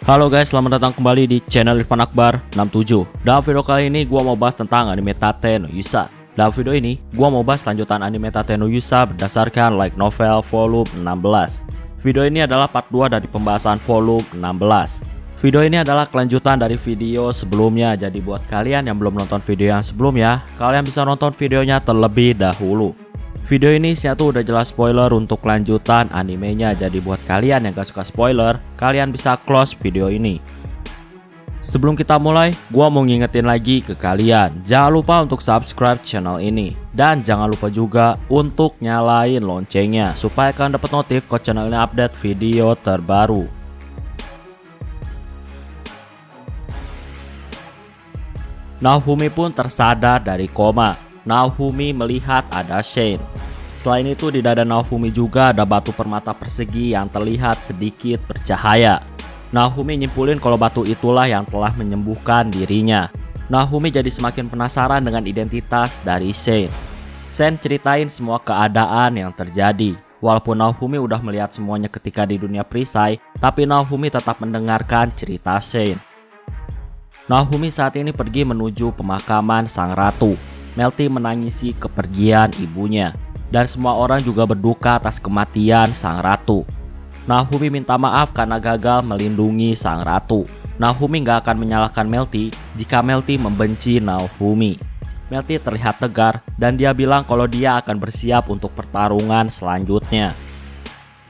Halo guys, selamat datang kembali di channel Irfan Akbar 67. Dalam video kali ini gua mau bahas tentang anime Tate no Yusa. Dalam video ini gua mau bahas lanjutan anime Tate no Yusa berdasarkan light novel volume 16. Video ini adalah part 2 dari pembahasan volume 16. Video ini adalah kelanjutan dari video sebelumnya. Jadi buat kalian yang belum nonton video yang sebelumnya, kalian bisa nonton videonya terlebih dahulu. Video ini isinya tuh udah jelas spoiler untuk lanjutan animenya. Jadi buat kalian yang gak suka spoiler, kalian bisa close video ini. Sebelum kita mulai, gua mau ngingetin lagi ke kalian, jangan lupa untuk subscribe channel ini. Dan jangan lupa juga untuk nyalain loncengnya supaya kalian dapat notif kalau channel ini update video terbaru. Naofumi pun tersadar dari koma. Naofumi melihat ada Shane. Selain itu di dada Naofumi juga ada batu permata persegi yang terlihat sedikit bercahaya. Naofumi nyimpulin kalau batu itulah yang telah menyembuhkan dirinya. Naofumi jadi semakin penasaran dengan identitas dari Shane. Shane ceritain semua keadaan yang terjadi. Walaupun Naofumi udah melihat semuanya ketika di dunia perisai, tapi Naofumi tetap mendengarkan cerita Shane. Naofumi saat ini pergi menuju pemakaman sang ratu. Melty menangisi kepergian ibunya, dan semua orang juga berduka atas kematian sang ratu. Naofumi minta maaf karena gagal melindungi sang ratu. Naofumi gak akan menyalahkan Melty jika Melty membenci Naofumi. Melty terlihat tegar dan dia bilang kalau dia akan bersiap untuk pertarungan selanjutnya.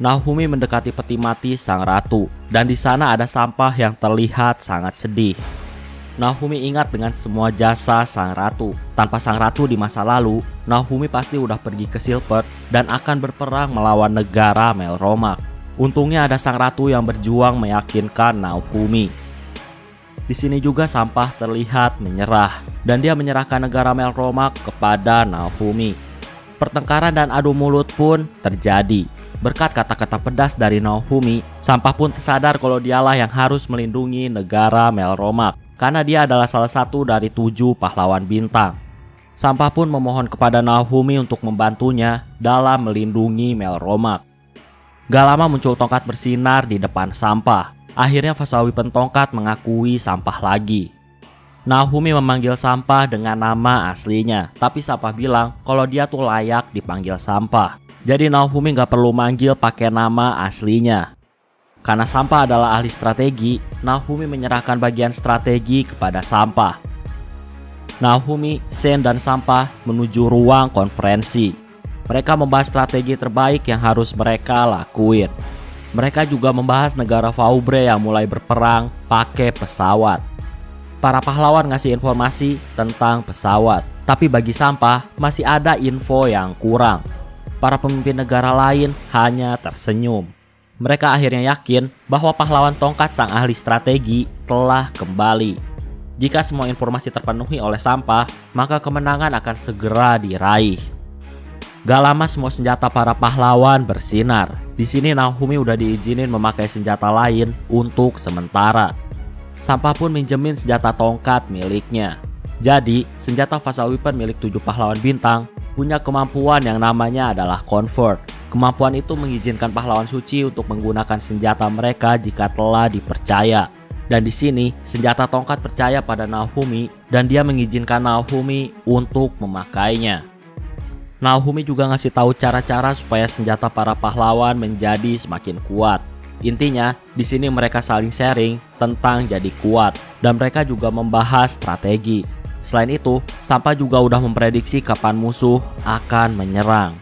Naofumi mendekati peti mati sang ratu, dan di sana ada sampah yang terlihat sangat sedih. Naofumi ingat dengan semua jasa sang ratu. Tanpa sang ratu di masa lalu, Naofumi pasti udah pergi ke Silpert dan akan berperang melawan negara Melromak. Untungnya ada sang ratu yang berjuang meyakinkan Naofumi. Di sini juga sampah terlihat menyerah dan dia menyerahkan negara Melromak kepada Naofumi. Pertengkaran dan adu mulut pun terjadi. Berkat kata-kata pedas dari Naofumi, sampah pun tersadar kalau dialah yang harus melindungi negara Melromak, karena dia adalah salah satu dari 7 pahlawan bintang. Sampah pun memohon kepada Naofumi untuk membantunya dalam melindungi Melromak. Gak lama muncul tongkat bersinar di depan sampah. Akhirnya Fasawi Pentongkat mengakui sampah lagi. Naofumi memanggil sampah dengan nama aslinya, tapi sampah bilang kalau dia tuh layak dipanggil sampah. Jadi Naofumi gak perlu manggil pakai nama aslinya. Karena sampah adalah ahli strategi, Naofumi menyerahkan bagian strategi kepada sampah. Naofumi, Shane, dan sampah menuju ruang konferensi. Mereka membahas strategi terbaik yang harus mereka lakuin. Mereka juga membahas negara Faubre yang mulai berperang pakai pesawat. Para pahlawan ngasih informasi tentang pesawat, tapi bagi sampah masih ada info yang kurang. Para pemimpin negara lain hanya tersenyum. Mereka akhirnya yakin bahwa pahlawan tongkat sang ahli strategi telah kembali. Jika semua informasi terpenuhi oleh sampah, maka kemenangan akan segera diraih. Gak lama semua senjata para pahlawan bersinar. Di sini Naofumi udah diizinin memakai senjata lain untuk sementara. Sampah pun minjemin senjata tongkat miliknya. Jadi, senjata Fasa Weapon milik 7 pahlawan bintang punya kemampuan yang namanya adalah Convert. Kemampuan itu mengizinkan pahlawan suci untuk menggunakan senjata mereka jika telah dipercaya. Dan di sini senjata tongkat percaya pada Naofumi dan dia mengizinkan Naofumi untuk memakainya. Naofumi juga ngasih tahu cara-cara supaya senjata para pahlawan menjadi semakin kuat. Intinya di sini mereka saling sharing tentang jadi kuat dan mereka juga membahas strategi. Selain itu, sampah juga udah memprediksi kapan musuh akan menyerang.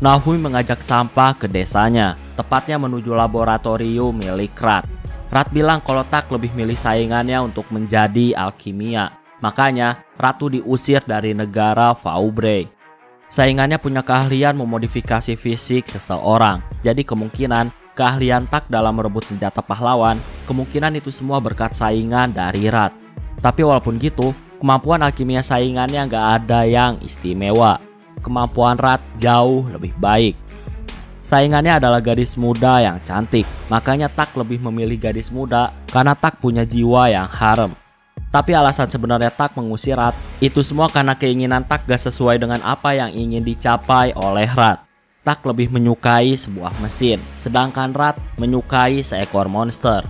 Naofumi mengajak sampah ke desanya, tepatnya menuju laboratorium milik Rat. Rat bilang kalau Tak lebih milih saingannya untuk menjadi alkimia. Makanya Ratu diusir dari negara Faubre. Saingannya punya keahlian memodifikasi fisik seseorang. Jadi kemungkinan keahlian Tak dalam merebut senjata pahlawan, kemungkinan itu semua berkat saingan dari Rat. Tapi walaupun gitu, kemampuan alkimia saingannya gak ada yang istimewa. Kemampuan Rat jauh lebih baik. Saingannya adalah gadis muda yang cantik, makanya Tak lebih memilih gadis muda karena Tak punya jiwa yang harem. Tapi alasan sebenarnya Tak mengusir Rat itu semua karena keinginan Tak gak sesuai dengan apa yang ingin dicapai oleh Rat. Tak lebih menyukai sebuah mesin, sedangkan Rat menyukai seekor monster.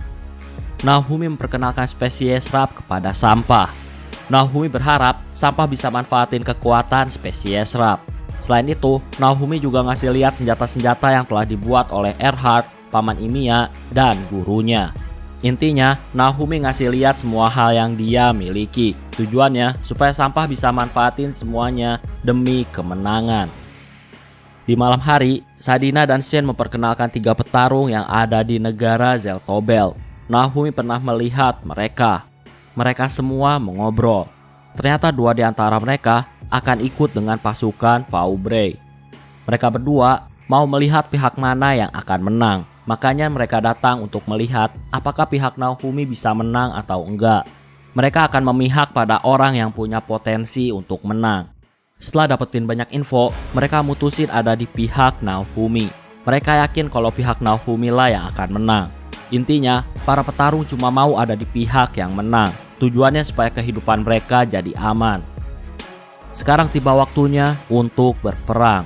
Naofumi memperkenalkan spesies Rap kepada Sampah. Naofumi berharap Sampah bisa manfaatin kekuatan spesies Rap. Selain itu, Naofumi juga ngasih lihat senjata-senjata yang telah dibuat oleh Erhard, paman Imiya, dan gurunya. Intinya, Naofumi ngasih lihat semua hal yang dia miliki. Tujuannya supaya Sampah bisa manfaatin semuanya demi kemenangan. Di malam hari, Sadina dan Shen memperkenalkan 3 petarung yang ada di negara Zeltobel. Naofumi pernah melihat mereka. Mereka semua mengobrol. Ternyata 2 di antara mereka akan ikut dengan pasukan Faubre. Mereka berdua mau melihat pihak mana yang akan menang. Makanya mereka datang untuk melihat apakah pihak Naofumi bisa menang atau enggak. Mereka akan memihak pada orang yang punya potensi untuk menang. Setelah dapetin banyak info, mereka mutusin ada di pihak Naofumi. Mereka yakin kalau pihak Naofumi lah yang akan menang. Intinya, para petarung cuma mau ada di pihak yang menang. Tujuannya supaya kehidupan mereka jadi aman. Sekarang tiba waktunya untuk berperang.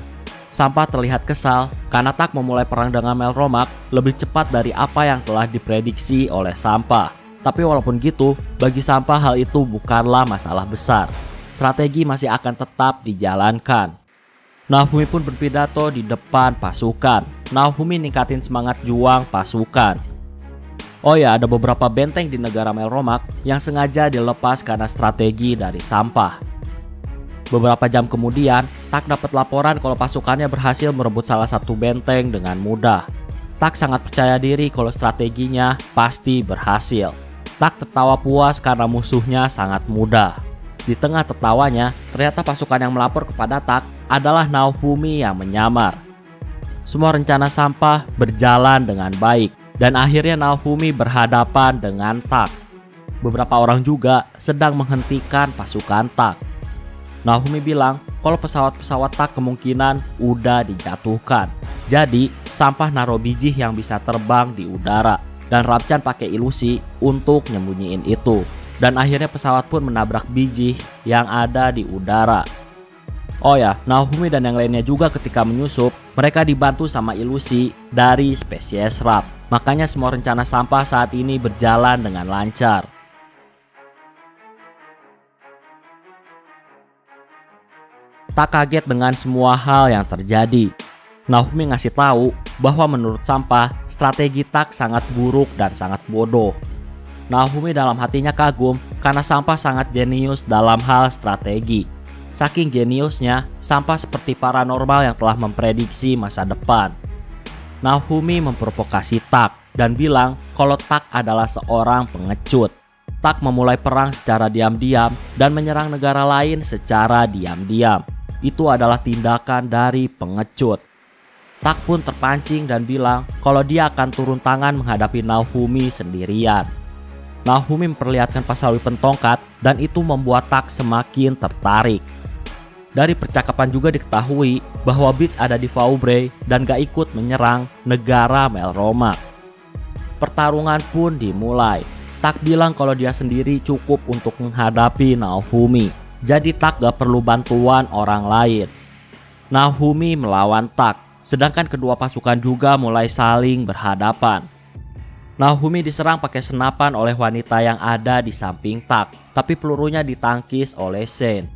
Sampah terlihat kesal karena Tak memulai perang dengan Melromak lebih cepat dari apa yang telah diprediksi oleh Sampah. Tapi walaupun gitu, bagi Sampah hal itu bukanlah masalah besar. Strategi masih akan tetap dijalankan. Naofumi pun berpidato di depan pasukan. Naofumi ningkatin semangat juang pasukan. Oh ya, ada beberapa benteng di negara Melromak yang sengaja dilepas karena strategi dari Sampah. Beberapa jam kemudian, Tak dapat laporan kalau pasukannya berhasil merebut salah satu benteng dengan mudah. Tak sangat percaya diri kalau strateginya pasti berhasil. Tak tertawa puas karena musuhnya sangat mudah. Di tengah tertawanya, ternyata pasukan yang melapor kepada Tak adalah Naofumi yang menyamar. Semua rencana Sampah berjalan dengan baik, dan akhirnya Naofumi berhadapan dengan Tak. Beberapa orang juga sedang menghentikan pasukan Tak. Naofumi bilang kalau pesawat-pesawat Tak kemungkinan udah dijatuhkan. Jadi, Sampah naruh biji yang bisa terbang di udara, dan Rapcan pakai ilusi untuk nyembunyiin itu. Dan akhirnya pesawat pun menabrak biji yang ada di udara. Oh ya, Naofumi dan yang lainnya juga ketika menyusup, mereka dibantu sama ilusi dari spesies Rap. Makanya semua rencana Sampah saat ini berjalan dengan lancar. Tak kaget dengan semua hal yang terjadi. Naofumi ngasih tahu bahwa menurut Sampah, strategi Tak sangat buruk dan sangat bodoh. Naofumi dalam hatinya kagum karena Sampah sangat jenius dalam hal strategi. Saking jeniusnya, Sampah seperti paranormal yang telah memprediksi masa depan. Naofumi memprovokasi Tak dan bilang kalau Tak adalah seorang pengecut. Tak memulai perang secara diam-diam dan menyerang negara lain secara diam-diam. Itu adalah tindakan dari pengecut. Tak pun terpancing dan bilang kalau dia akan turun tangan menghadapi Naofumi sendirian. Naofumi memperlihatkan pasawi pentongkat dan itu membuat Tak semakin tertarik. Dari percakapan juga diketahui bahwa Beach ada di Faubre dan gak ikut menyerang negara Melromak. Pertarungan pun dimulai. Tak bilang kalau dia sendiri cukup untuk menghadapi Naofumi. Jadi Tak gak perlu bantuan orang lain. Naofumi melawan Tak, sedangkan kedua pasukan juga mulai saling berhadapan. Naofumi diserang pakai senapan oleh wanita yang ada di samping Tak, tapi pelurunya ditangkis oleh Shen.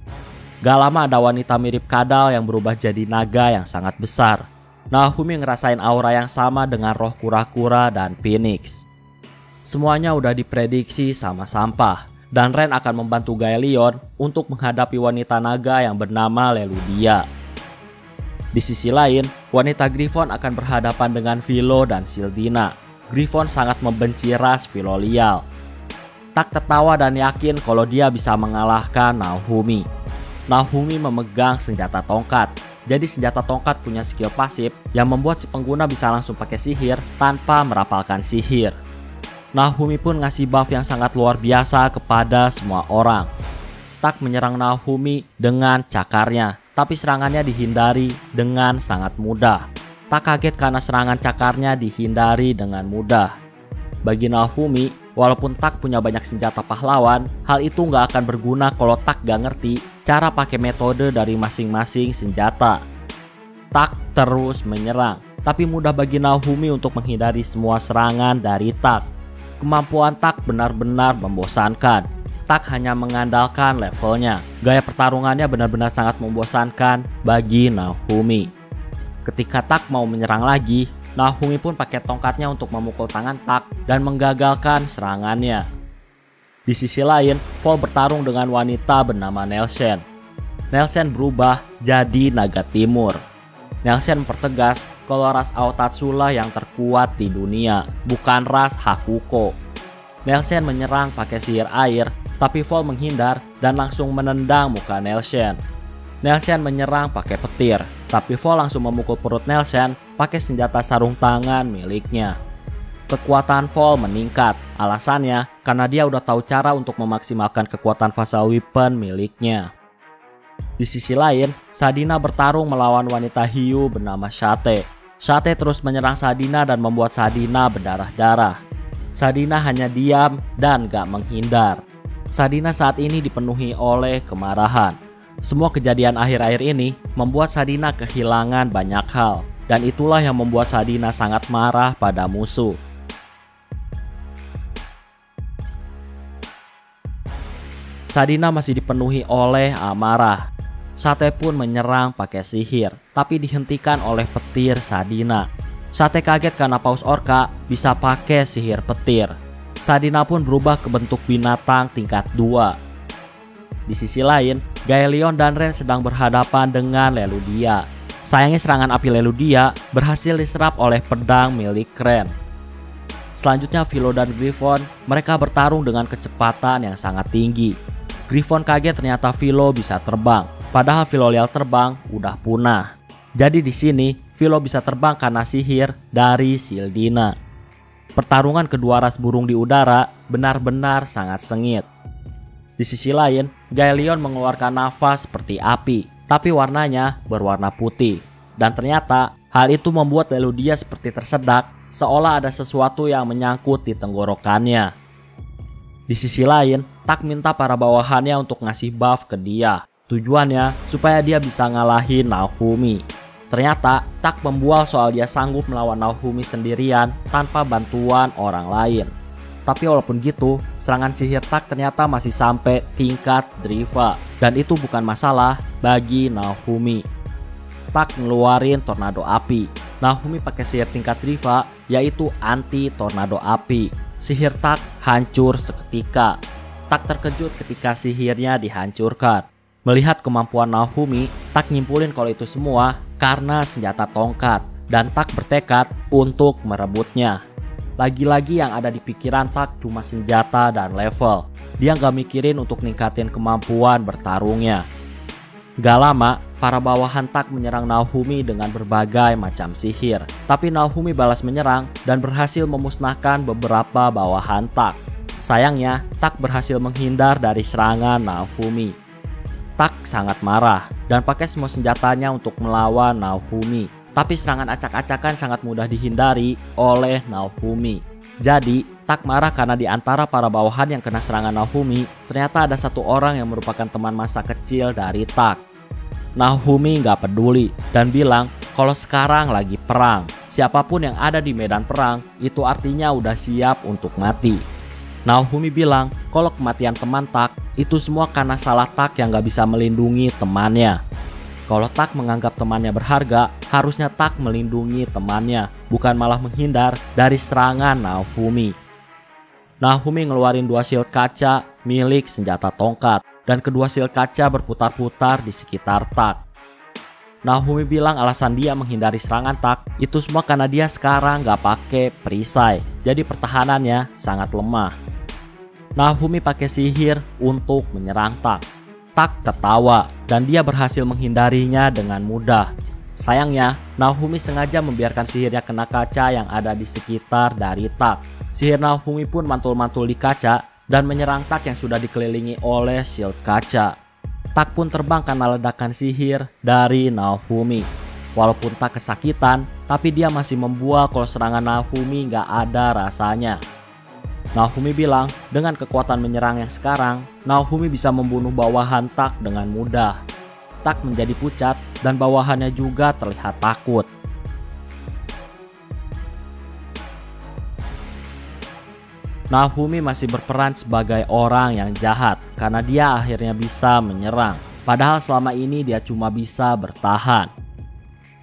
Gak lama ada wanita mirip kadal yang berubah jadi naga yang sangat besar. Naofumi ngerasain aura yang sama dengan roh kura-kura dan Phoenix. Semuanya udah diprediksi sama Sampah, dan Ren akan membantu Gaelion untuk menghadapi wanita naga yang bernama Leludia. Di sisi lain, wanita Griffon akan berhadapan dengan Philo dan Sildina. Griffon sangat membenci ras Filolial. Tak tertawa dan yakin kalau dia bisa mengalahkan Naofumi. Naofumi memegang senjata tongkat. Jadi senjata tongkat punya skill pasif yang membuat si pengguna bisa langsung pakai sihir tanpa merapalkan sihir. Naofumi pun ngasih buff yang sangat luar biasa kepada semua orang. Tak menyerang Naofumi dengan cakarnya, tapi serangannya dihindari dengan sangat mudah. Tak kaget karena serangan cakarnya dihindari dengan mudah. Bagi Naofumi, walaupun Tak punya banyak senjata pahlawan, hal itu nggak akan berguna kalau Tak gak ngerti cara pakai metode dari masing-masing senjata. Tak terus menyerang, tapi mudah bagi Naofumi untuk menghindari semua serangan dari Tak. Kemampuan Tak benar-benar membosankan. Tak hanya mengandalkan levelnya. Gaya pertarungannya benar-benar sangat membosankan bagi Naofumi. Ketika Tak mau menyerang lagi, Naofumi pun pakai tongkatnya untuk memukul tangan Tak dan menggagalkan serangannya. Di sisi lain, Fall bertarung dengan wanita bernama Nelsen. Nelsen berubah jadi naga timur. Nelsen mempertegas kalau ras Aotatsu lah yang terkuat di dunia, bukan ras Hakuko. Nelsen menyerang pakai sihir air, tapi Fall menghindar dan langsung menendang muka Nelsen. Nelsen menyerang pakai petir, tapi Fall langsung memukul perut Nelsen pakai senjata sarung tangan miliknya. Kekuatan Fall meningkat, alasannya karena dia udah tahu cara untuk memaksimalkan kekuatan Facial Weapon miliknya. Di sisi lain, Sadina bertarung melawan wanita hiu bernama Shate. Shate terus menyerang Sadina dan membuat Sadina berdarah-darah. Sadina hanya diam dan gak menghindar. Sadina saat ini dipenuhi oleh kemarahan. Semua kejadian akhir-akhir ini membuat Sadina kehilangan banyak hal, dan itulah yang membuat Sadina sangat marah pada musuh. Sadina masih dipenuhi oleh amarah. Shate pun menyerang pakai sihir, tapi dihentikan oleh petir Sadina. Shate kaget karena Paus Orca bisa pakai sihir petir. Sadina pun berubah ke bentuk binatang tingkat 2. Di sisi lain, Gaelion dan Ren sedang berhadapan dengan Leludia. Sayangnya serangan api Leludia berhasil diserap oleh pedang milik Ren. Selanjutnya Philo dan Griffon, mereka bertarung dengan kecepatan yang sangat tinggi. Griffon kaget ternyata Philo bisa terbang, padahal Philolial terbang udah punah. Jadi di sini Philo bisa terbang karena sihir dari Sildina. Pertarungan kedua ras burung di udara benar-benar sangat sengit. Di sisi lain, Gaelion mengeluarkan nafas seperti api, tapi warnanya berwarna putih. Dan ternyata hal itu membuat Leludia seperti tersedak, seolah ada sesuatu yang menyangkut di tenggorokannya. Di sisi lain, Tak minta para bawahannya untuk ngasih buff ke dia. Tujuannya supaya dia bisa ngalahin Naofumi. Ternyata Tak membual soal dia sanggup melawan Naofumi sendirian tanpa bantuan orang lain. Tapi walaupun gitu, serangan sihir Tak ternyata masih sampai tingkat Driva. Dan itu bukan masalah bagi Naofumi. Tak ngeluarin tornado api. Naofumi pakai sihir tingkat Driva, yaitu anti tornado api. Sihir Tak hancur seketika. Tak terkejut ketika sihirnya dihancurkan. Melihat kemampuan Naofumi, Tak nyimpulin kalau itu semua karena senjata tongkat. Dan Tak bertekad untuk merebutnya. Lagi-lagi yang ada di pikiran Tak cuma senjata dan level. Dia gak mikirin untuk ningkatin kemampuan bertarungnya. Gak lama, para bawahan Tak menyerang Naofumi dengan berbagai macam sihir. Tapi Naofumi balas menyerang dan berhasil memusnahkan beberapa bawahan Tak. Sayangnya, Tak berhasil menghindar dari serangan Naofumi. Tak sangat marah dan pakai semua senjatanya untuk melawan Naofumi. Tapi serangan acak-acakan sangat mudah dihindari oleh Naofumi. Jadi, Tak marah karena di antara para bawahan yang kena serangan Naofumi, ternyata ada satu orang yang merupakan teman masa kecil dari Tak. Naofumi gak peduli dan bilang kalau sekarang lagi perang. Siapapun yang ada di medan perang, itu artinya udah siap untuk mati. Naofumi bilang kalau kematian teman Tak itu semua karena salah Tak yang gak bisa melindungi temannya. Kalau Tak menganggap temannya berharga, harusnya Tak melindungi temannya, bukan malah menghindar dari serangan Naofumi. Naofumi ngeluarin 2 shield kaca milik senjata tongkat, dan kedua shield kaca berputar-putar di sekitar Tak. Naofumi bilang alasan dia menghindari serangan Tak itu semua karena dia sekarang gak pakai perisai, jadi pertahanannya sangat lemah. Naofumi pakai sihir untuk menyerang Tak. Tak tertawa dan dia berhasil menghindarinya dengan mudah. Sayangnya, Naofumi sengaja membiarkan sihirnya kena kaca yang ada di sekitar dari Tak. Sihir Naofumi pun mantul-mantul di kaca dan menyerang Tak yang sudah dikelilingi oleh shield kaca. Tak pun terbang karena ledakan sihir dari Naofumi. Walaupun Tak kesakitan, tapi dia masih membual kalau serangan Naofumi gak ada rasanya. Naofumi bilang dengan kekuatan menyerang yang sekarang, Naofumi bisa membunuh bawahan Tak dengan mudah. Tak menjadi pucat dan bawahannya juga terlihat takut. Naofumi masih berperan sebagai orang yang jahat karena dia akhirnya bisa menyerang. Padahal selama ini dia cuma bisa bertahan.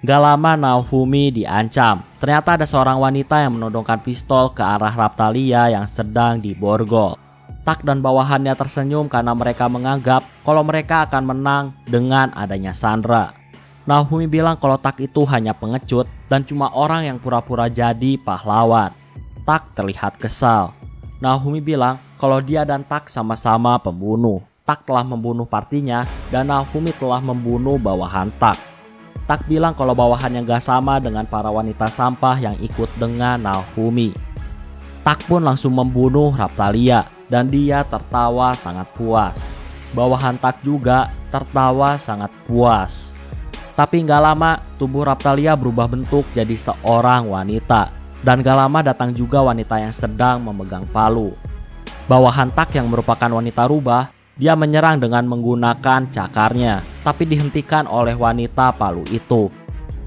Gak lama Naofumi diancam. Ternyata ada seorang wanita yang menodongkan pistol ke arah Raphtalia yang sedang diborgol. Tak dan bawahannya tersenyum karena mereka menganggap kalau mereka akan menang dengan adanya Sandra. Naofumi bilang kalau Tak itu hanya pengecut dan cuma orang yang pura-pura jadi pahlawan. Tak terlihat kesal. Naofumi bilang kalau dia dan Tak sama-sama pembunuh. Tak telah membunuh partinya dan Naofumi telah membunuh bawahan Tak. Tak bilang kalau bawahannya gak sama dengan para wanita sampah yang ikut dengan Naofumi. Tak pun langsung membunuh Raphtalia dan dia tertawa sangat puas. Bawahan Tak juga tertawa sangat puas. Tapi gak lama tubuh Raphtalia berubah bentuk jadi seorang wanita. Dan gak lama datang juga wanita yang sedang memegang palu. Bawahan Tak yang merupakan wanita rubah, dia menyerang dengan menggunakan cakarnya. Tapi dihentikan oleh wanita palu itu.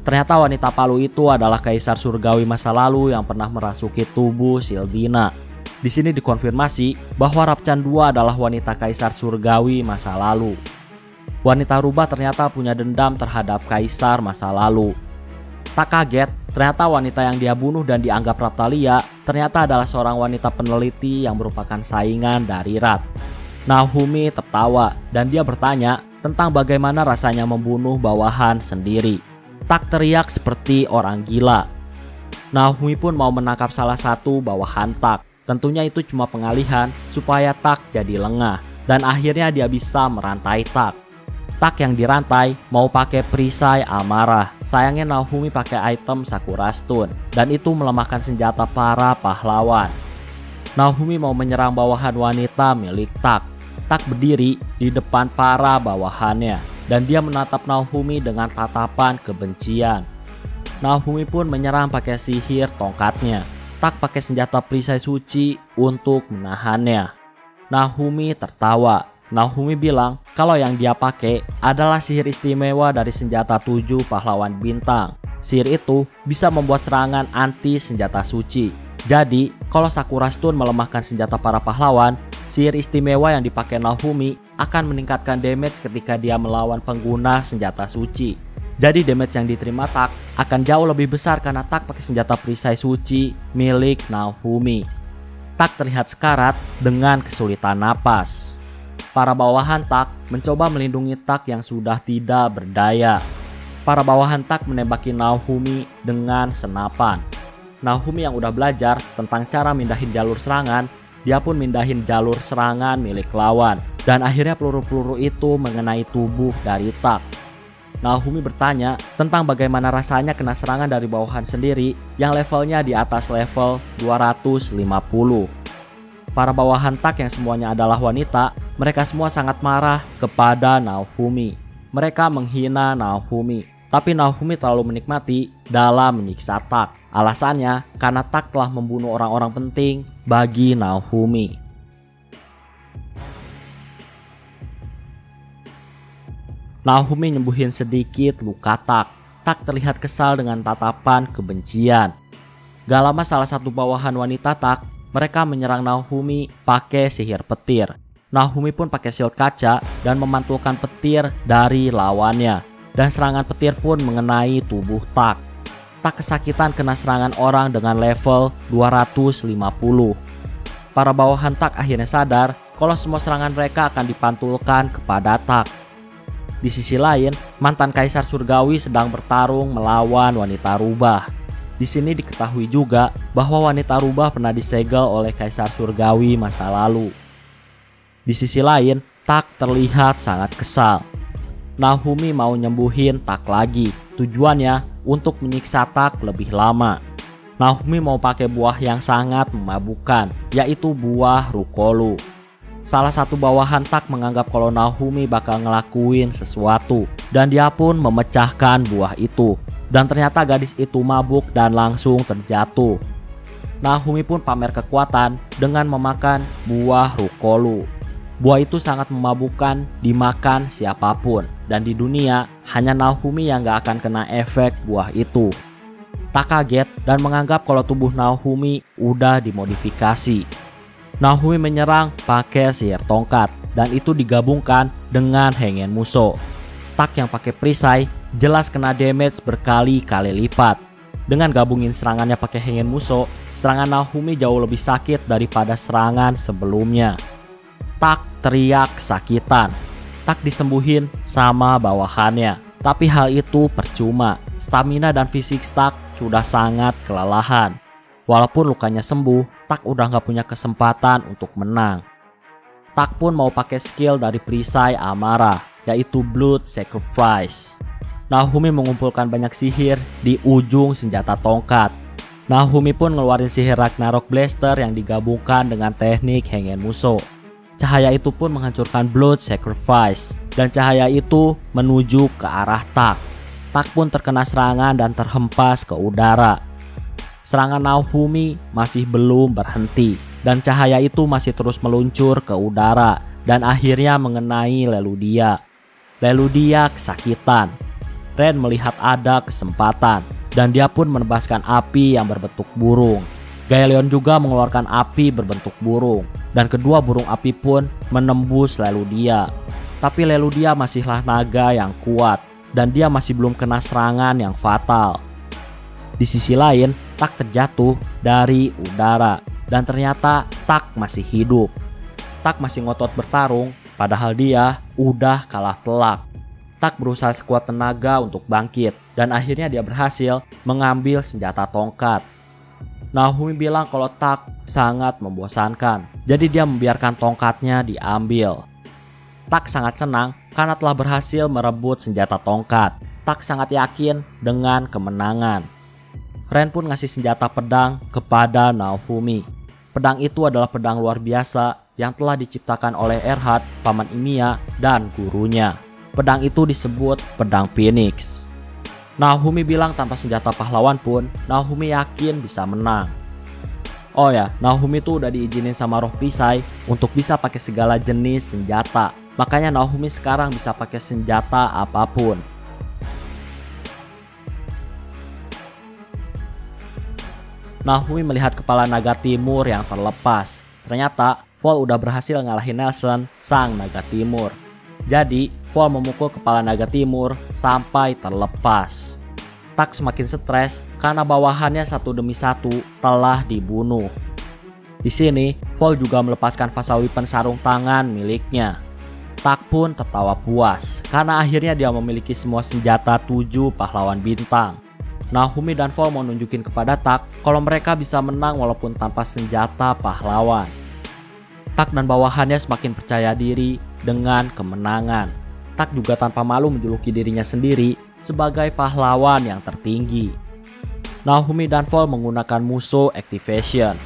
Ternyata wanita palu itu adalah kaisar surgawi masa lalu yang pernah merasuki tubuh Sildina. Di sini dikonfirmasi bahwa Rapcan II adalah wanita kaisar surgawi masa lalu. Wanita rubah ternyata punya dendam terhadap kaisar masa lalu. Tak kaget, ternyata wanita yang dia bunuh dan dianggap Raphtalia ternyata adalah seorang wanita peneliti yang merupakan saingan dari Rat. Naofumi tertawa dan dia bertanya tentang bagaimana rasanya membunuh bawahan sendiri. Tak teriak seperti orang gila. Naofumi pun mau menangkap salah satu bawahan Tak. Tentunya itu cuma pengalihan supaya Tak jadi lengah dan akhirnya dia bisa merantai Tak. Tak yang dirantai mau pakai perisai amarah. Sayangnya Naofumi pakai item Sakura Stone dan itu melemahkan senjata para pahlawan. Naofumi mau menyerang bawahan wanita milik Tak. Tak berdiri di depan para bawahannya dan dia menatap Naofumi dengan tatapan kebencian. Naofumi pun menyerang pakai sihir tongkatnya. Tak pakai senjata perisai suci untuk menahannya. Naofumi tertawa. Naofumi bilang kalau yang dia pakai adalah sihir istimewa dari senjata 7 pahlawan bintang. Sihir itu bisa membuat serangan anti senjata suci. Jadi kalau Sakura Stone melemahkan senjata para pahlawan, sihir istimewa yang dipakai Naofumi akan meningkatkan damage ketika dia melawan pengguna senjata suci. Jadi damage yang diterima Tak akan jauh lebih besar karena Tak pakai senjata perisai suci milik Naofumi. Tak terlihat sekarat dengan kesulitan napas. Para bawahan Tak mencoba melindungi Tak yang sudah tidak berdaya. Para bawahan Tak menembaki Naofumi dengan senapan. Naofumi yang udah belajar tentang cara mindahin jalur serangan, dia pun mindahin jalur serangan milik lawan. Dan akhirnya peluru-peluru itu mengenai tubuh dari Tak. Naofumi bertanya tentang bagaimana rasanya kena serangan dari bawahan sendiri yang levelnya di atas level 250. Para bawahan Tak yang semuanya adalah wanita, mereka semua sangat marah kepada Naofumi. Mereka menghina Naofumi, tapi Naofumi terlalu menikmati dalam menyiksa Tak. Alasannya karena Tak telah membunuh orang-orang penting bagi Naofumi. Naofumi nyembuhin sedikit luka Tak. Tak terlihat kesal dengan tatapan kebencian. Gak lama salah satu bawahan wanita Tak, mereka menyerang Naofumi pakai sihir petir. Naofumi pun pakai shield kaca dan memantulkan petir dari lawannya. Dan serangan petir pun mengenai tubuh Tak. Tak kesakitan kena serangan orang dengan level 250. Para bawahan Tak akhirnya sadar kalau semua serangan mereka akan dipantulkan kepada Tak. Di sisi lain, mantan kaisar surgawi sedang bertarung melawan wanita rubah. Di sini diketahui juga bahwa wanita rubah pernah disegel oleh kaisar surgawi masa lalu. Di sisi lain, Tak terlihat sangat kesal. Naofumi mau nyembuhin Tak lagi. Tujuannya untuk menyiksa Tak lebih lama. Naofumi mau pakai buah yang sangat memabukkan, yaitu buah Rukolu. Salah satu bawahan Tak menganggap kalau Naofumi bakal ngelakuin sesuatu dan dia pun memecahkan buah itu. Dan ternyata gadis itu mabuk dan langsung terjatuh. Naofumi pun pamer kekuatan dengan memakan buah Rukolu. Buah itu sangat memabukkan, dimakan siapapun. Dan di dunia, hanya Naofumi yang gak akan kena efek buah itu. Tak kaget dan menganggap kalau tubuh Naofumi udah dimodifikasi. Naofumi menyerang pakai sihir tongkat dan itu digabungkan dengan Hengen Musou. Tak yang pakai perisai jelas kena damage berkali-kali lipat. Dengan gabungin serangannya pakai Hengen Musou, serangan Naofumi jauh lebih sakit daripada serangan sebelumnya. Tak teriak kesakitan. Tak disembuhin sama bawahannya. Tapi hal itu percuma. Stamina dan fisik Tak sudah sangat kelelahan. Walaupun lukanya sembuh, Tak udah gak punya kesempatan untuk menang. Tak pun mau pakai skill dari perisai Amara, yaitu Blood Sacrifice. Naofumi mengumpulkan banyak sihir di ujung senjata tongkat. Naofumi pun ngeluarin sihir Ragnarok Blaster yang digabungkan dengan teknik Hengen Musou. Cahaya itu pun menghancurkan Blood Sacrifice, dan cahaya itu menuju ke arah Tak. Tak pun terkena serangan dan terhempas ke udara. Serangan Naofumi masih belum berhenti, dan cahaya itu masih terus meluncur ke udara, dan akhirnya mengenai Leludia. Leludia kesakitan. Ren melihat ada kesempatan, dan dia pun menebaskan api yang berbentuk burung. Gaelion juga mengeluarkan api berbentuk burung, dan kedua burung api pun menembus Leludia. Tapi Leludia masihlah naga yang kuat, dan dia masih belum kena serangan yang fatal. Di sisi lain, Tak terjatuh dari udara, dan ternyata Tak masih hidup. Tak masih ngotot bertarung, padahal dia udah kalah telak. Tak berusaha sekuat tenaga untuk bangkit, dan akhirnya dia berhasil mengambil senjata tongkat. Naofumi bilang kalau Tak sangat membosankan, jadi dia membiarkan tongkatnya diambil. Tak sangat senang karena telah berhasil merebut senjata tongkat. Tak sangat yakin dengan kemenangan. Ren pun ngasih senjata pedang kepada Naofumi. Pedang itu adalah pedang luar biasa yang telah diciptakan oleh Erhard, paman Imiya, dan gurunya. Pedang itu disebut pedang Phoenix. Naofumi bilang tanpa senjata pahlawan pun, Naofumi yakin bisa menang. Oh ya, Naofumi tuh udah diizinin sama roh perisai untuk bisa pakai segala jenis senjata. Makanya Naofumi sekarang bisa pakai senjata apapun. Naofumi melihat kepala naga timur yang terlepas. Ternyata Vol udah berhasil ngalahin Nelson, sang naga timur. Jadi Vol memukul kepala naga timur sampai terlepas. Tak semakin stres karena bawahannya satu demi satu telah dibunuh. Di sini Vol juga melepaskan Vasa Weapon sarung tangan miliknya. Tak pun tertawa puas karena akhirnya dia memiliki semua senjata 7 pahlawan bintang. Naofumi dan Vol mau nunjukin kepada Tak kalau mereka bisa menang walaupun tanpa senjata pahlawan. Tak dan bawahannya semakin percaya diri dengan kemenangan. Tak juga tanpa malu menjuluki dirinya sendiri sebagai pahlawan yang tertinggi. Naofumi dan Vol menggunakan Musou Activation.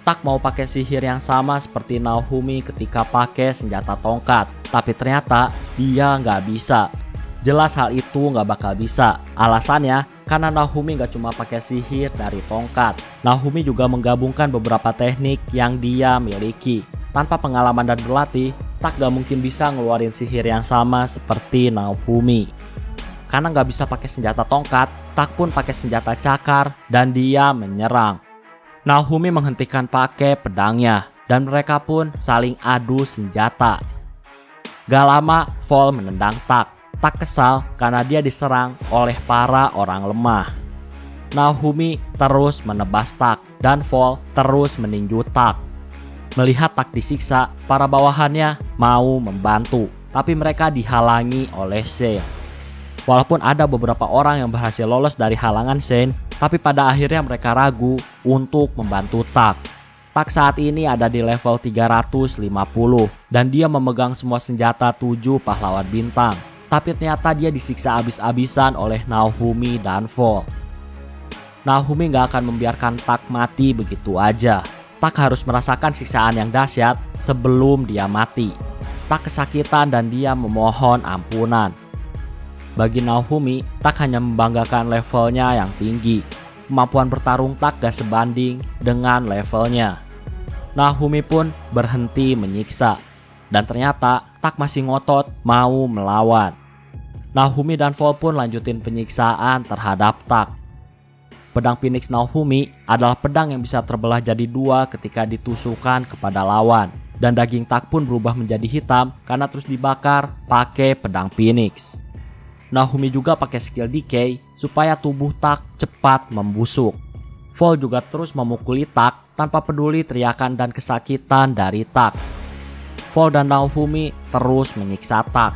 Tak mau pakai sihir yang sama seperti Naofumi ketika pakai senjata tongkat, tapi ternyata dia nggak bisa. Jelas hal itu nggak bakal bisa. Alasannya karena Naofumi nggak cuma pakai sihir dari tongkat. Naofumi juga menggabungkan beberapa teknik yang dia miliki. Tanpa pengalaman dan berlatih, Tak gak mungkin bisa ngeluarin sihir yang sama seperti Naofumi. Karena nggak bisa pakai senjata tongkat, Tak pun pakai senjata cakar dan dia menyerang. Naofumi menghentikan pakai pedangnya dan mereka pun saling adu senjata. Gak lama, Vol menendang Tak. Tak kesal karena dia diserang oleh para orang lemah. Naofumi terus menebas Tak dan Vol terus meninju Tak. Melihat Tak disiksa, para bawahannya mau membantu, tapi mereka dihalangi oleh Shane. Walaupun ada beberapa orang yang berhasil lolos dari halangan Shane, tapi pada akhirnya mereka ragu untuk membantu Tak. Tak saat ini ada di level 350 dan dia memegang semua senjata 7 pahlawan bintang. Tapi ternyata dia disiksa abis-abisan oleh Naofumi dan Vol. Naofumi gak akan membiarkan Tak mati begitu aja. Tak harus merasakan siksaan yang dahsyat sebelum dia mati. Tak kesakitan dan dia memohon ampunan. Bagi Naofumi, Tak hanya membanggakan levelnya yang tinggi. Kemampuan bertarung Tak gak sebanding dengan levelnya. Naofumi pun berhenti menyiksa. dan ternyata Tak masih ngotot mau melawan. Naofumi dan Vol pun lanjutin penyiksaan terhadap Tak. Pedang Phoenix Naofumi adalah pedang yang bisa terbelah jadi dua ketika ditusukkan kepada lawan, dan daging Tak pun berubah menjadi hitam karena terus dibakar pakai pedang Phoenix. Naofumi juga pakai skill decay supaya tubuh Tak cepat membusuk. Vol juga terus memukuli Tak tanpa peduli teriakan dan kesakitan dari Tak. Vol dan Naofumi terus menyiksa Tak.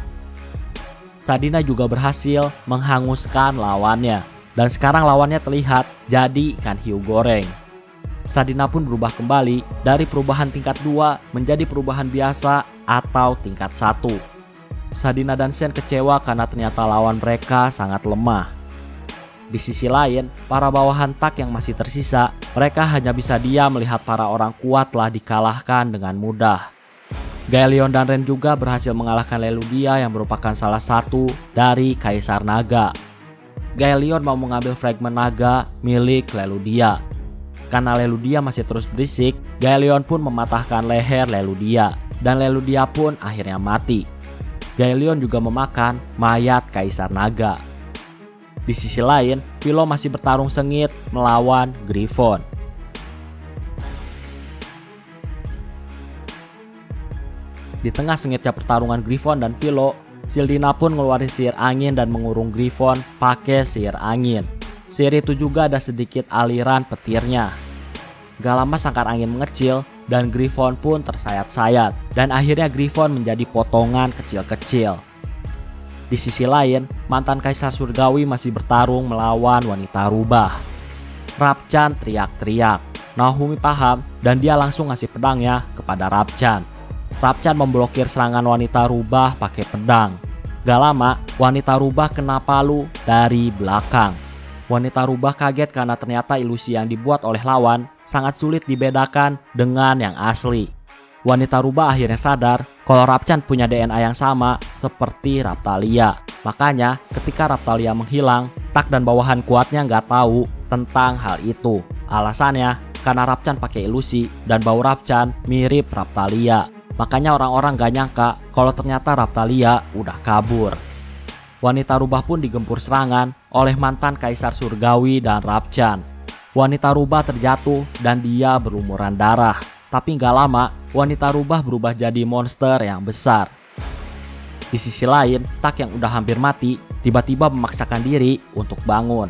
Sadina juga berhasil menghanguskan lawannya, dan sekarang lawannya terlihat jadi ikan hiu goreng. Sadina pun berubah kembali dari perubahan tingkat 2 menjadi perubahan biasa atau tingkat 1. Sadina dan Shen kecewa karena ternyata lawan mereka sangat lemah. Di sisi lain, para bawahan Tak yang masih tersisa, mereka hanya bisa diam melihat para orang kuat telah dikalahkan dengan mudah. Gaelion dan Ren juga berhasil mengalahkan Leludia yang merupakan salah satu dari Kaisar Naga. Gaelion mau mengambil fragmen naga milik Leludia. Karena Leludia masih terus berisik, Gaelion pun mematahkan leher Leludia, dan Leludia pun akhirnya mati. Gaelion juga memakan mayat Kaisar Naga. Di sisi lain, Philo masih bertarung sengit melawan Griffon. Di tengah sengitnya pertarungan Griffon dan Philo, Sildina pun ngeluarin sihir angin dan mengurung Griffon pakai sihir angin. Sihir itu juga ada sedikit aliran petirnya. Gak lama sangkar angin mengecil dan Griffon pun tersayat-sayat, dan akhirnya Griffon menjadi potongan kecil-kecil. Di sisi lain, mantan Kaisar Surgawi masih bertarung melawan wanita rubah. Rapcan teriak-teriak. Naofumi paham dan dia langsung ngasih pedangnya kepada Rapcan. Rapcan memblokir serangan wanita rubah pakai pedang. Gak lama, wanita rubah kena palu dari belakang. Wanita rubah kaget karena ternyata ilusi yang dibuat oleh lawan sangat sulit dibedakan dengan yang asli. Wanita rubah akhirnya sadar kalau Rapcan punya DNA yang sama seperti Raphtalia. Makanya ketika Raphtalia menghilang, Tak dan bawahan kuatnya nggak tahu tentang hal itu. Alasannya karena Rapcan pakai ilusi dan bau Rapcan mirip Raphtalia. Makanya orang-orang gak nyangka kalau ternyata Raphtalia udah kabur. Wanita rubah pun digempur serangan oleh mantan Kaisar Surgawi dan Rapcan. Wanita rubah terjatuh dan dia berlumuran darah. Tapi gak lama, wanita rubah berubah jadi monster yang besar. Di sisi lain, Tak yang udah hampir mati tiba-tiba memaksakan diri untuk bangun.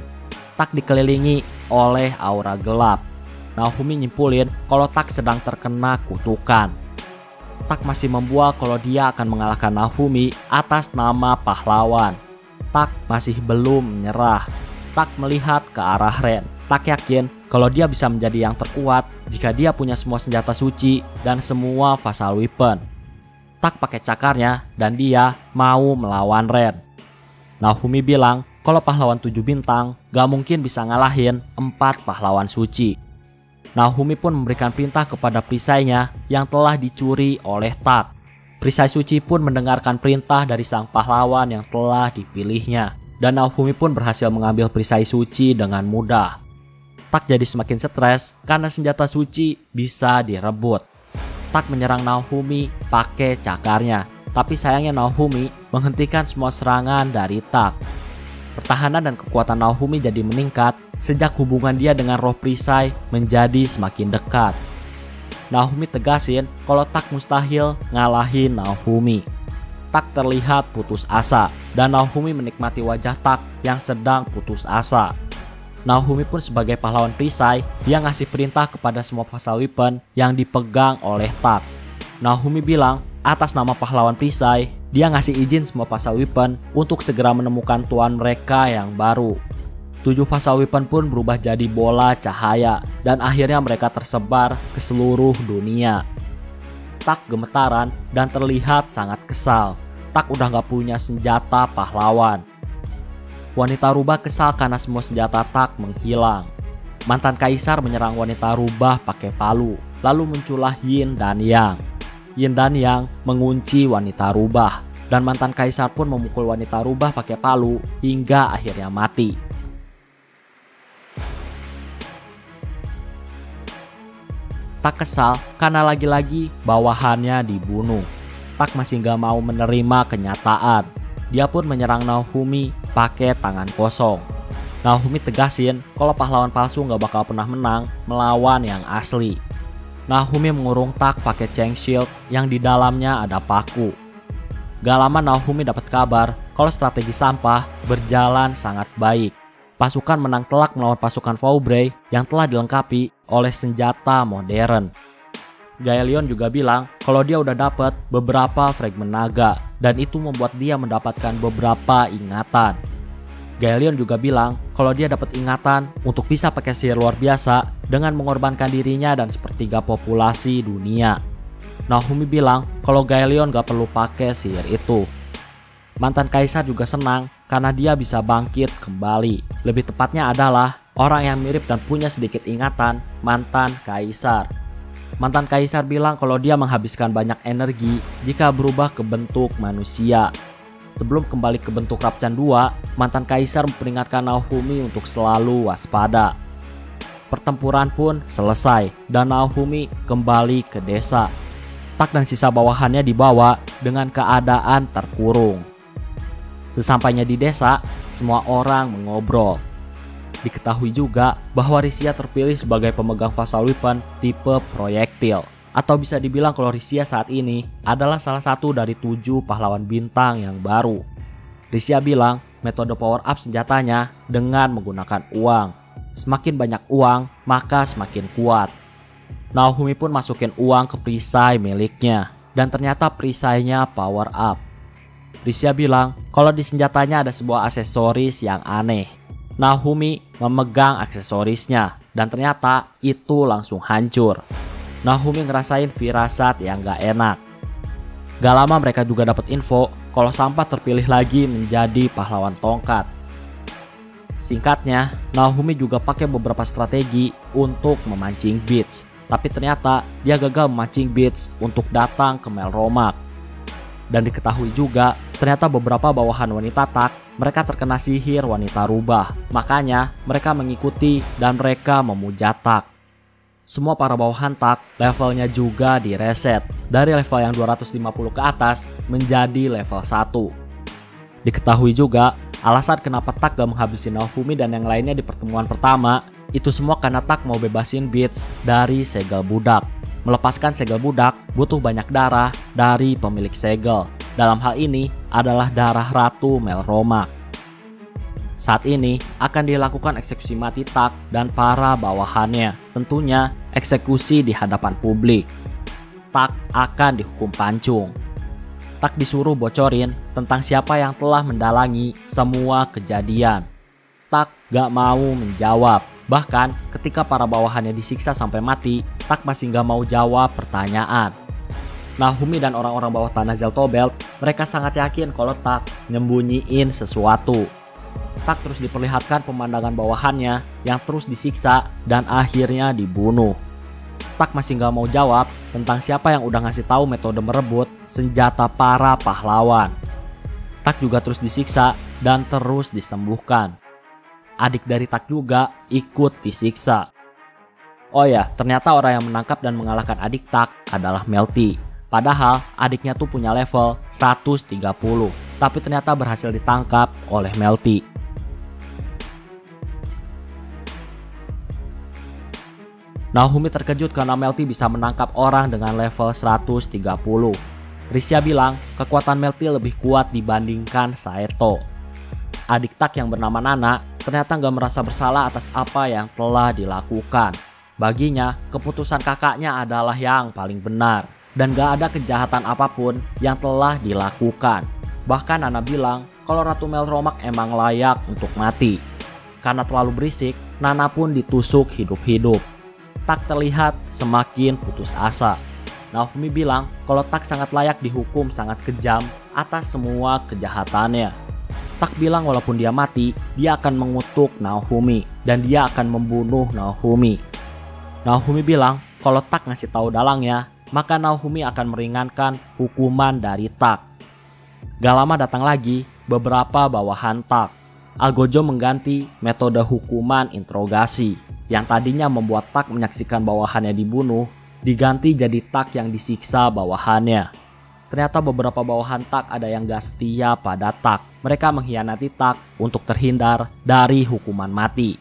Tak dikelilingi oleh aura gelap. Naofumi nyimpulin kalau Tak sedang terkena kutukan. Tak masih membual kalau dia akan mengalahkan Naofumi atas nama pahlawan. Tak masih belum menyerah. Tak melihat ke arah Ren. Tak yakin kalau dia bisa menjadi yang terkuat jika dia punya semua senjata suci dan semua Vassal Weapon. Tak pakai cakarnya dan dia mau melawan Ren. Naofumi bilang kalau pahlawan 7 bintang gak mungkin bisa ngalahin 4 pahlawan suci. Naofumi pun memberikan perintah kepada perisainya yang telah dicuri oleh Tak. Perisai suci pun mendengarkan perintah dari sang pahlawan yang telah dipilihnya, dan Naofumi pun berhasil mengambil perisai suci dengan mudah. Tak jadi semakin stres karena senjata suci bisa direbut. Tak menyerang Naofumi pakai cakarnya, tapi sayangnya Naofumi menghentikan semua serangan dari Tak. Pertahanan dan kekuatan Naofumi jadi meningkat sejak hubungan dia dengan roh perisai menjadi semakin dekat. Naofumi tegasin kalau Tak mustahil ngalahin Naofumi. Tak terlihat putus asa dan Naofumi menikmati wajah Tak yang sedang putus asa. Naofumi pun sebagai pahlawan perisai, dia ngasih perintah kepada semua Vassal Weapon yang dipegang oleh Tak. Naofumi bilang atas nama pahlawan perisai, dia ngasih izin semua Vassal Weapon untuk segera menemukan tuan mereka yang baru. 7 Vassal Weapon pun berubah jadi bola cahaya dan akhirnya mereka tersebar ke seluruh dunia. Tak gemetaran dan terlihat sangat kesal. Tak udah gak punya senjata pahlawan. Wanita rubah kesal karena semua senjata Tak menghilang. Mantan Kaisar menyerang wanita rubah pakai palu. Lalu muncullah Yin dan Yang. Yin dan Yang mengunci wanita rubah. Dan mantan Kaisar pun memukul wanita rubah pakai palu hingga akhirnya mati. Tak kesal karena lagi-lagi bawahannya dibunuh. Tak masih gak mau menerima kenyataan. Dia pun menyerang Naofumi pakai tangan kosong. Naofumi tegasin kalau pahlawan palsu gak bakal pernah menang melawan yang asli. Naofumi mengurung Tak pakai Chang Shield yang di dalamnya ada paku. Gak lama Naofumi dapat kabar kalau strategi sampah berjalan sangat baik. Pasukan menang telak melawan pasukan Faubrey yang telah dilengkapi oleh senjata modern. Gaelion juga bilang kalau dia udah dapat beberapa fragmen naga dan itu membuat dia mendapatkan beberapa ingatan. Gaelion juga bilang kalau dia dapat ingatan untuk bisa pakai sihir luar biasa dengan mengorbankan dirinya dan sepertiga populasi dunia. Naofumi bilang kalau Gaelion gak perlu pakai sihir itu. Mantan kaisar juga senang karena dia bisa bangkit kembali. Lebih tepatnya adalah orang yang mirip dan punya sedikit ingatan mantan kaisar. Mantan kaisar bilang kalau dia menghabiskan banyak energi jika berubah ke bentuk manusia. Sebelum kembali ke bentuk Rapcan 2, mantan kaisar memperingatkan Naofumi untuk selalu waspada. Pertempuran pun selesai dan Naofumi kembali ke desa. Tak dan sisa bawahannya dibawa dengan keadaan terkurung. Sesampainya di desa, semua orang mengobrol. Diketahui juga bahwa Risia terpilih sebagai pemegang facial weapon tipe proyektil. Atau bisa dibilang kalau Risia saat ini adalah salah satu dari 7 pahlawan bintang yang baru. Risia bilang metode power up senjatanya dengan menggunakan uang. Semakin banyak uang, maka semakin kuat. Naofumi pun masukin uang ke perisai miliknya. Dan ternyata perisainya power up. Risia bilang kalau di senjatanya ada sebuah aksesoris yang aneh. Naofumi memegang aksesorisnya dan ternyata itu langsung hancur. Naofumi ngerasain firasat yang gak enak. Gak lama mereka juga dapat info kalau Sampah terpilih lagi menjadi pahlawan tongkat. Singkatnya, Naofumi juga pakai beberapa strategi untuk memancing Beats. Tapi ternyata dia gagal memancing Beats untuk datang ke Melromak. Dan diketahui juga ternyata beberapa bawahan wanita Tak mereka terkena sihir wanita rubah. Makanya mereka mengikuti dan mereka memuja Tak. Semua para bawahan Tak levelnya juga direset dari level yang 250 ke atas menjadi level 1. Diketahui juga alasan kenapa Tak gak menghabisi Naofumi dan yang lainnya di pertemuan pertama itu semua karena Tak mau bebasin Beats dari segel budak. Melepaskan segel budak butuh banyak darah dari pemilik segel. Dalam hal ini adalah darah Ratu Melromak. Saat ini akan dilakukan eksekusi mati Tak dan para bawahannya. Tentunya eksekusi di hadapan publik. Tak akan dihukum pancung. Tak disuruh bocorin tentang siapa yang telah mendalangi semua kejadian. Tak gak mau menjawab. Bahkan ketika para bawahannya disiksa sampai mati, Tak masih gak mau jawab pertanyaan. Naofumi dan orang-orang bawah tanah Zeltobelt, mereka sangat yakin kalau Tak nyembunyiin sesuatu. Tak terus diperlihatkan pemandangan bawahannya yang terus disiksa dan akhirnya dibunuh. Tak masih gak mau jawab tentang siapa yang udah ngasih tahu metode merebut senjata para pahlawan. Tak juga terus disiksa dan terus disembuhkan. Adik dari Tak juga ikut disiksa. Oh ya, ternyata orang yang menangkap dan mengalahkan adik Tak adalah Melty. Padahal adiknya tuh punya level 130, tapi ternyata berhasil ditangkap oleh Melty. Naofumi terkejut karena Melty bisa menangkap orang dengan level 130. Risia bilang kekuatan Melty lebih kuat dibandingkan Saeto. Adik Tak yang bernama Nana ternyata gak merasa bersalah atas apa yang telah dilakukan. Baginya, keputusan kakaknya adalah yang paling benar. Dan gak ada kejahatan apapun yang telah dilakukan. Bahkan Nana bilang kalau Ratu Melromak emang layak untuk mati. Karena terlalu berisik, Nana pun ditusuk hidup-hidup. Tak terlihat semakin putus asa. Naofumi bilang kalau Tak sangat layak dihukum sangat kejam atas semua kejahatannya. Tak bilang walaupun dia mati, dia akan mengutuk Naofumi dan dia akan membunuh Naofumi. Naofumi bilang kalau Tak ngasih tahu dalangnya, maka Naofumi akan meringankan hukuman dari Tak. Gak lama datang lagi beberapa bawahan Tak. Algojo mengganti metode hukuman interogasi yang tadinya membuat Tak menyaksikan bawahannya dibunuh, diganti jadi Tak yang disiksa bawahannya. Ternyata beberapa bawahan Tak ada yang gak setia pada Tak. Mereka mengkhianati Tak untuk terhindar dari hukuman mati.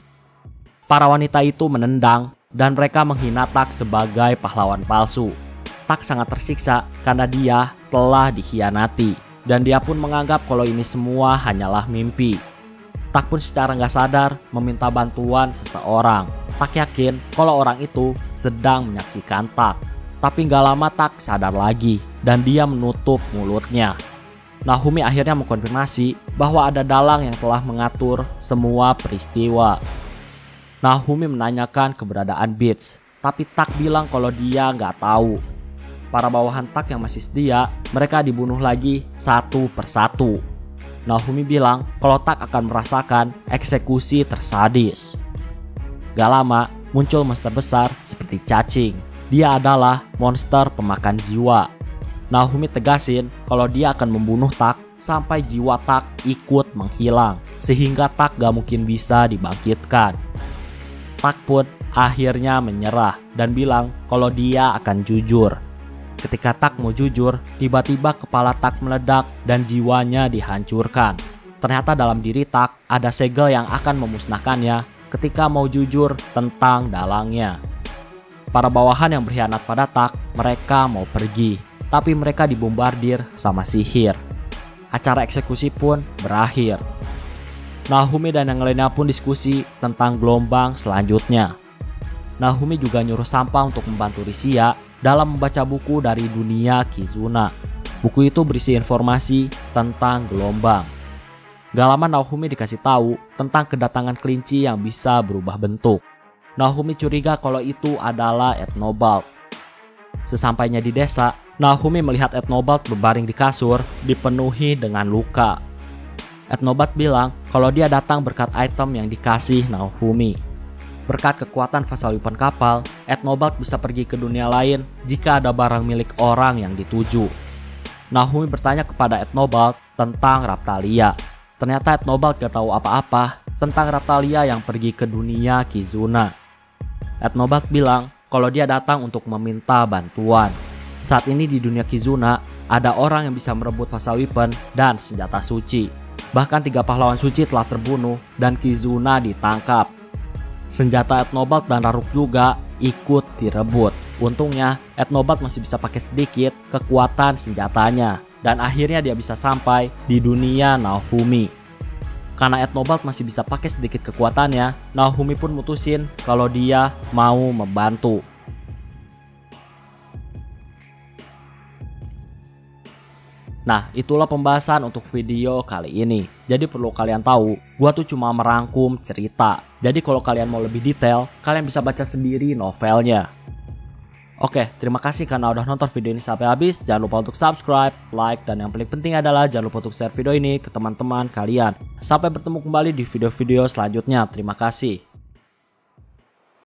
Para wanita itu menendang dan mereka menghina Tak sebagai pahlawan palsu. Tak sangat tersiksa karena dia telah dikhianati dan dia pun menganggap kalau ini semua hanyalah mimpi. Tak pun secara gak sadar meminta bantuan seseorang. Tak yakin kalau orang itu sedang menyaksikan Tak. Tapi gak lama Tak sadar lagi dan dia menutup mulutnya. Naomi akhirnya mengkonfirmasi bahwa ada dalang yang telah mengatur semua peristiwa. Naomi menanyakan keberadaan Beach, tapi Tak bilang kalau dia gak tahu. Para bawahan Tak yang masih setia, mereka dibunuh lagi satu persatu. Naomi bilang kalau Tak akan merasakan eksekusi tersadis. Gak lama, muncul monster besar seperti cacing. Dia adalah monster pemakan jiwa. Naomi tegasin kalau dia akan membunuh Tak sampai jiwa Tak ikut menghilang, sehingga Tak gak mungkin bisa dibangkitkan. Tak pun akhirnya menyerah dan bilang kalau dia akan jujur. Ketika Tak mau jujur, tiba-tiba kepala Tak meledak dan jiwanya dihancurkan. Ternyata dalam diri Tak ada segel yang akan memusnahkannya ketika mau jujur tentang dalangnya. Para bawahan yang berkhianat pada Tak, mereka mau pergi, tapi mereka dibombardir sama sihir. Acara eksekusi pun berakhir. Naomi dan yang lainnya pun diskusi tentang gelombang selanjutnya. Naomi juga nyuruh Sampah untuk membantu Risia dalam membaca buku dari dunia Kizuna. Buku itu berisi informasi tentang gelombang. Gak lama Naomi dikasih tahu tentang kedatangan kelinci yang bisa berubah bentuk. Naomi curiga kalau itu adalah Ethnobald. Sesampainya di desa, Naomi melihat Ethnobald berbaring di kasur dipenuhi dengan luka. Ethnobald bilang kalau dia datang berkat item yang dikasih Naomi. Berkat kekuatan vessel weapon kapal, Ethnobald bisa pergi ke dunia lain jika ada barang milik orang yang dituju. Naomi bertanya kepada Ethnobald tentang Raphtalia. Ternyata Ethnobald gak tahu apa-apa tentang Raphtalia yang pergi ke dunia Kizuna. Ethnobald bilang kalau dia datang untuk meminta bantuan. Saat ini di dunia Kizuna ada orang yang bisa merebut vessel weapon dan senjata suci. Bahkan 3 pahlawan suci telah terbunuh dan Kizuna ditangkap. Senjata Ethnobald dan Raruk juga ikut direbut. Untungnya Ethnobald masih bisa pakai sedikit kekuatan senjatanya dan akhirnya dia bisa sampai di dunia Naomi. Karena Ethnobald masih bisa pakai sedikit kekuatannya, Naomi pun mutusin kalau dia mau membantu. Nah, itulah pembahasan untuk video kali ini. Jadi perlu kalian tahu, gua tuh cuma merangkum cerita. Jadi kalau kalian mau lebih detail, kalian bisa baca sendiri novelnya. Oke, terima kasih karena udah nonton video ini sampai habis. Jangan lupa untuk subscribe, like, dan yang paling penting adalah jangan lupa untuk share video ini ke teman-teman kalian. Sampai bertemu kembali di video-video selanjutnya. Terima kasih.